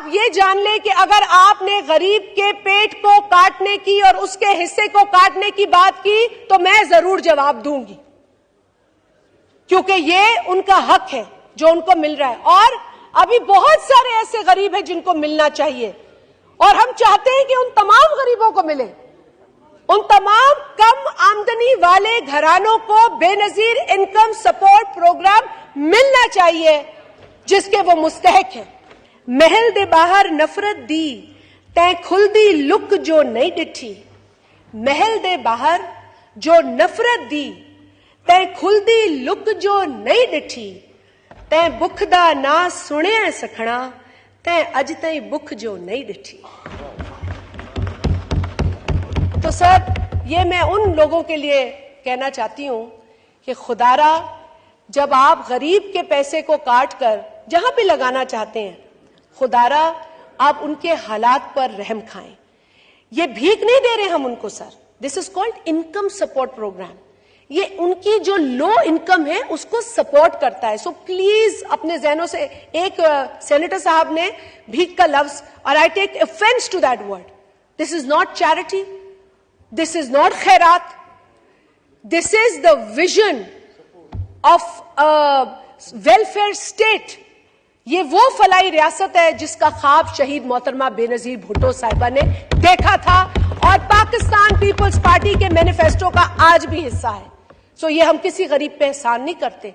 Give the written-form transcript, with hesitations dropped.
आप ये जान लें कि अगर आपने गरीब के पेट को काटने की और उसके हिस्से को काटने की बात की तो मैं जरूर जवाब दूंगी, क्योंकि ये उनका हक है जो उनको मिल रहा है। और अभी बहुत सारे ऐसे गरीब हैं जिनको मिलना चाहिए, और हम चाहते हैं कि उन तमाम गरीबों को मिले। उन तमाम कम आमदनी वाले घरानों को बेनजीर इनकम सपोर्ट प्रोग्राम मिलना चाहिए जिसके वो मुस्तहक है। महल दे बाहर नफरत दी तै खुलदी लुक जो नहीं डिठी, महल दे बाहर जो नफरत दी तै खुलदी लुक जो नहीं डिठी, तै बुख दा ना सुनिया सखना तै अज तई बुख जो नहीं डिठी। तो सर, ये मैं उन लोगों के लिए कहना चाहती हूं कि खुदारा, जब आप गरीब के पैसे को काट कर जहां भी लगाना चाहते हैं, खुदारा आप उनके हालात पर रहम खाएं। ये भीख नहीं दे रहे हम उनको sir, this is called income support programme. ये उनकी जो लो इनकम है उसको सपोर्ट करता है। सो प्लीज अपने जहनों से, एक सेनेटर साहब ने भीख का लफ्ज, और I take offence to that word, this is not charity, this is not खैरात, this is the vision of welfare state. ये वो फलाई रियासत है जिसका ख्वाब शहीद मोहतरमा बेनजीर भुट्टो साहिबा ने देखा था और पाकिस्तान पीपल्स पार्टी के मैनिफेस्टो का आज भी हिस्सा है। सो ये हम किसी गरीब पे एहसान नहीं करते।